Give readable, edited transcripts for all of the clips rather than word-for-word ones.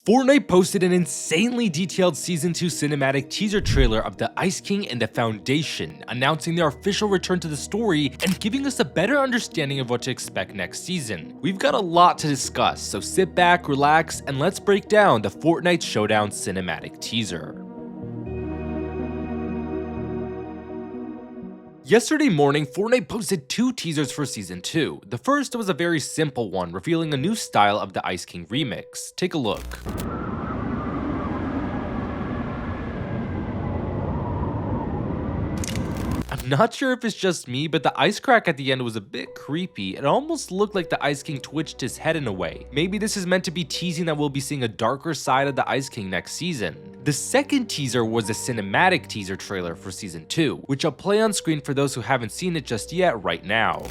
Fortnite posted an insanely detailed Season 2 cinematic teaser trailer of the Ice King and the Foundation, announcing their official return to the story and giving us a better understanding of what to expect next season. We've got a lot to discuss, so sit back, relax, and let's break down the Fortnite Showdown cinematic teaser. Yesterday morning, Fortnite posted two teasers for Season 2. The first was a very simple one, revealing a new style of the Ice King remix. Take a look. I'm not sure if it's just me, but the ice crack at the end was a bit creepy. It almost looked like the Ice King twitched his head in a way. Maybe this is meant to be teasing that we'll be seeing a darker side of the Ice King next season. The second teaser was a cinematic teaser trailer for Season 2, which I'll play on screen for those who haven't seen it just yet right now.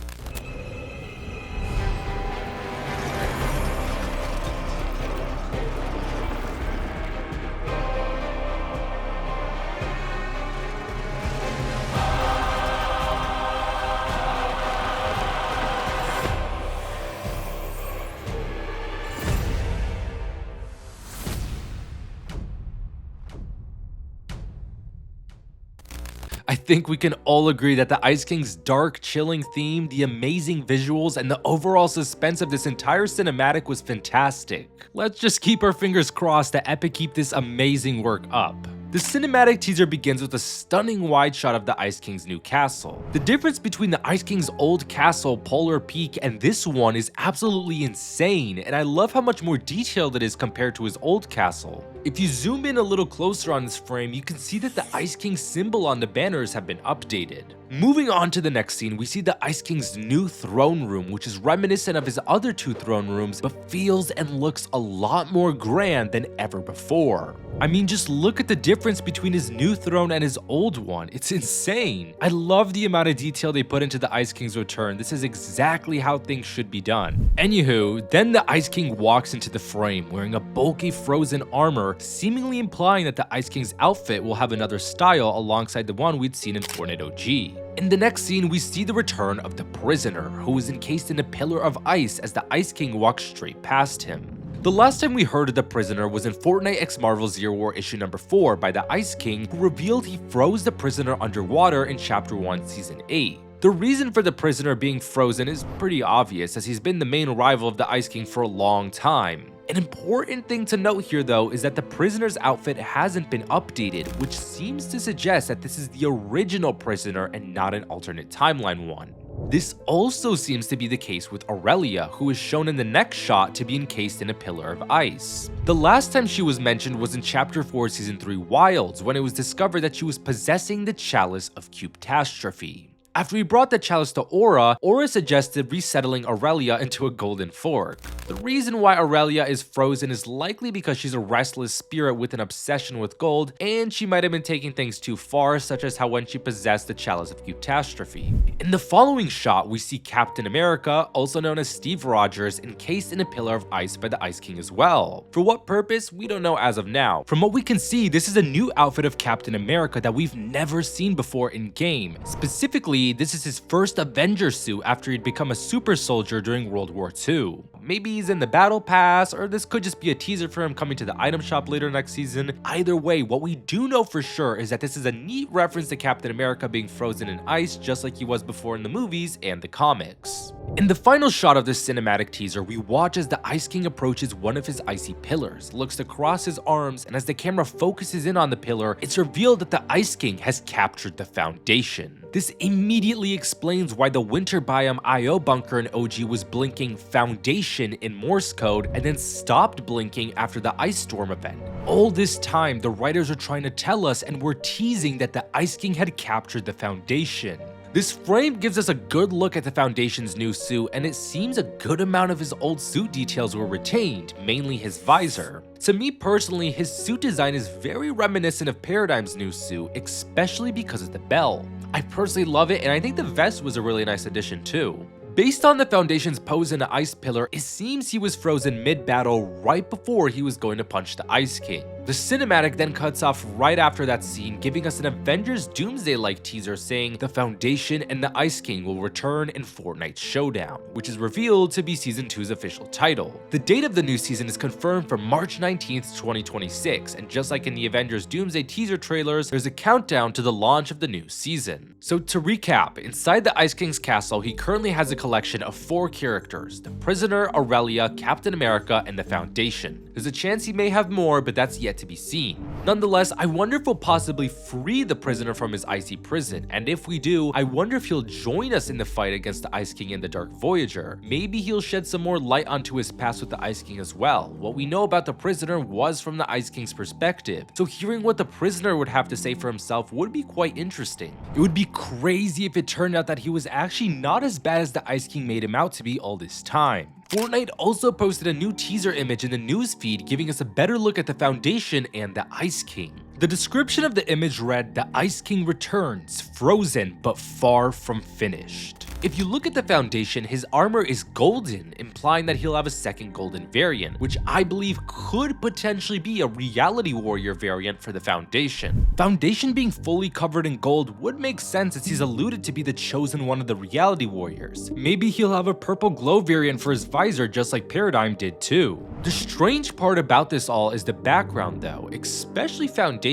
I think we can all agree that the Ice King's dark, chilling theme, the amazing visuals, and the overall suspense of this entire cinematic was fantastic. Let's just keep our fingers crossed that Epic keep this amazing work up. The cinematic teaser begins with a stunning wide shot of the Ice King's new castle. The difference between the Ice King's old castle, Polar Peak, and this one is absolutely insane, and I love how much more detailed it is compared to his old castle. If you zoom in a little closer on this frame, you can see that the Ice King symbol on the banners have been updated. Moving on to the next scene, we see the Ice King's new throne room, which is reminiscent of his other two throne rooms, but feels and looks a lot more grand than ever before. I mean, just look at the difference between his new throne and his old one. It's insane. I love the amount of detail they put into the Ice King's return. This is exactly how things should be done. Anywho, then the Ice King walks into the frame wearing a bulky frozen armor, seemingly implying that the Ice King's outfit will have another style alongside the one we'd seen in Fortnite OG. In the next scene, we see the return of the prisoner, who is encased in a pillar of ice as the Ice King walks straight past him. The last time we heard of the prisoner was in Fortnite x Marvel Zero War issue number 4 by the Ice King, who revealed he froze the prisoner underwater in Chapter 1 Season 8. The reason for the prisoner being frozen is pretty obvious, as he's been the main rival of the Ice King for a long time. An important thing to note here though is that the prisoner's outfit hasn't been updated, which seems to suggest that this is the original prisoner and not an alternate timeline one. This also seems to be the case with Aurelia, who is shown in the next shot to be encased in a pillar of ice. The last time she was mentioned was in Chapter 4 Season 3 Wilds, when it was discovered that she was possessing the Chalice of Cuptastrophe. After we brought the chalice to Aura suggested resettling Aurelia into a golden fork. The reason why Aurelia is frozen is likely because she's a restless spirit with an obsession with gold, and she might have been taking things too far, such as how when she possessed the Chalice of Cuptastrophe. In the following shot, we see Captain America, also known as Steve Rogers, encased in a pillar of ice by the Ice King as well. For what purpose, we don't know as of now. From what we can see, this is a new outfit of Captain America that we've never seen before in-game. Specifically, this is his first Avenger suit after he'd become a super soldier during World War II. Maybe he's in the battle pass, or this could just be a teaser for him coming to the item shop later next season. Either way, what we do know for sure is that this is a neat reference to Captain America being frozen in ice just like he was before in the movies and the comics. In the final shot of this cinematic teaser, we watch as the Ice King approaches one of his icy pillars, looks across his arms, and as the camera focuses in on the pillar, it's revealed that the Ice King has captured the Foundation. This immediately explains why the winter biome IO bunker in OG was blinking Foundation in Morse code and then stopped blinking after the ice storm event. All this time, the writers are trying to tell us and were teasing that the Ice King had captured the Foundation. This frame gives us a good look at the Foundation's new suit, and it seems a good amount of his old suit details were retained, mainly his visor. To me personally, his suit design is very reminiscent of Paradigm's new suit, especially because of the bell. I personally love it, and I think the vest was a really nice addition too. Based on the Foundation's pose in the Ice Pillar, it seems he was frozen mid-battle right before he was going to punch the Ice King. The cinematic then cuts off right after that scene, giving us an Avengers Doomsday-like teaser saying the Foundation and the Ice King will return in Fortnite Showdown, which is revealed to be Season 2's official title. The date of the new season is confirmed for March 19th, 2026, and just like in the Avengers Doomsday teaser trailers, there's a countdown to the launch of the new season. So to recap, inside the Ice King's castle, he currently has a collection of 4 characters: the Prisoner, Aurelia, Captain America, and the Foundation. There's a chance he may have more, but that's yet to be seen. Nonetheless, I wonder if we'll possibly free the Prisoner from his icy prison, and if we do, I wonder if he'll join us in the fight against the Ice King and the Dark Voyager. Maybe he'll shed some more light onto his past with the Ice King as well. What we know about the Prisoner was from the Ice King's perspective, so hearing what the Prisoner would have to say for himself would be quite interesting. It would be crazy if it turned out that he was actually not as bad as the Ice King made him out to be all this time. Fortnite also posted a new teaser image in the newsfeed, giving us a better look at the Foundation and the Ice King. The description of the image read, "The Ice King returns, frozen but far from finished." If you look at the Foundation, his armor is golden, implying that he'll have a second golden variant, which I believe could potentially be a Reality Warrior variant for the Foundation. Foundation being fully covered in gold would make sense as he's alluded to be the chosen one of the Reality Warriors. Maybe he'll have a purple glow variant for his visor just like Paradigm did too. The strange part about this all is the background though, especially Foundation's.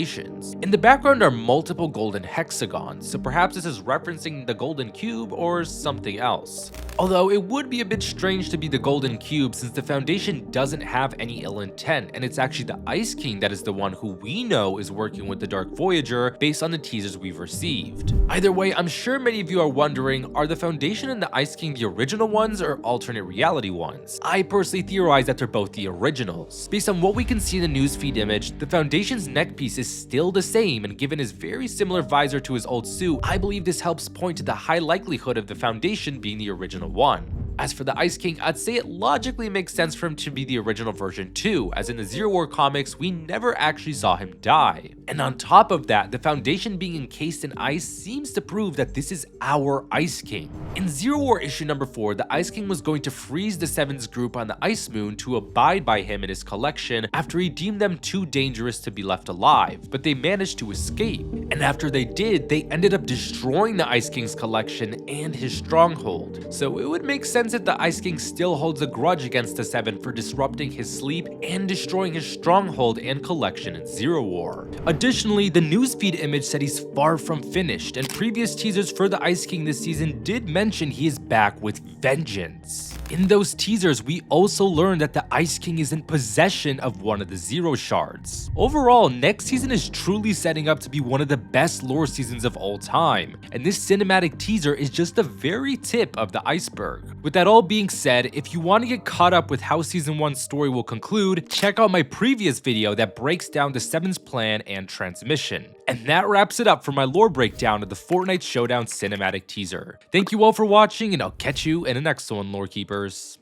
In the background are multiple golden hexagons, so perhaps this is referencing the golden cube or something else. Although it would be a bit strange to be the golden cube since the Foundation doesn't have any ill intent, and it's actually the Ice King that is the one who we know is working with the Dark Voyager based on the teasers we've received. Either way, I'm sure many of you are wondering, are the Foundation and the Ice King the original ones or alternate reality ones? I personally theorize that they're both the originals. Based on what we can see in the newsfeed image, the Foundation's neck piece is still the same, and given his very similar visor to his old suit, I believe this helps point to the high likelihood of the Foundation being the original one. As for the Ice King, I'd say it logically makes sense for him to be the original version too, as in the Zero War comics, we never actually saw him die. And on top of that, the Foundation being encased in ice seems to prove that this is our Ice King. In Zero War issue number 4, the Ice King was going to freeze the Seven's group on the Ice Moon to abide by him in his collection after he deemed them too dangerous to be left alive, but they managed to escape. And after they did, they ended up destroying the Ice King's collection and his stronghold. So it would make sense that the Ice King still holds a grudge against the Seven for disrupting his sleep and destroying his stronghold and collection in Zero War. Additionally, the newsfeed image said he's far from finished, and previous teasers for the Ice King this season did mention he is back with vengeance. In those teasers, we also learned that the Ice King is in possession of one of the Zero Shards. Overall, next season is truly setting up to be one of the best lore seasons of all time, and this cinematic teaser is just the very tip of the iceberg. With that all being said, if you want to get caught up with how Season 1's story will conclude, check out my previous video that breaks down the Seven's plan and transmission. And that wraps it up for my lore breakdown of the Fortnite Showdown cinematic teaser. Thank you all for watching, and I'll catch you in the next one, lore keepers.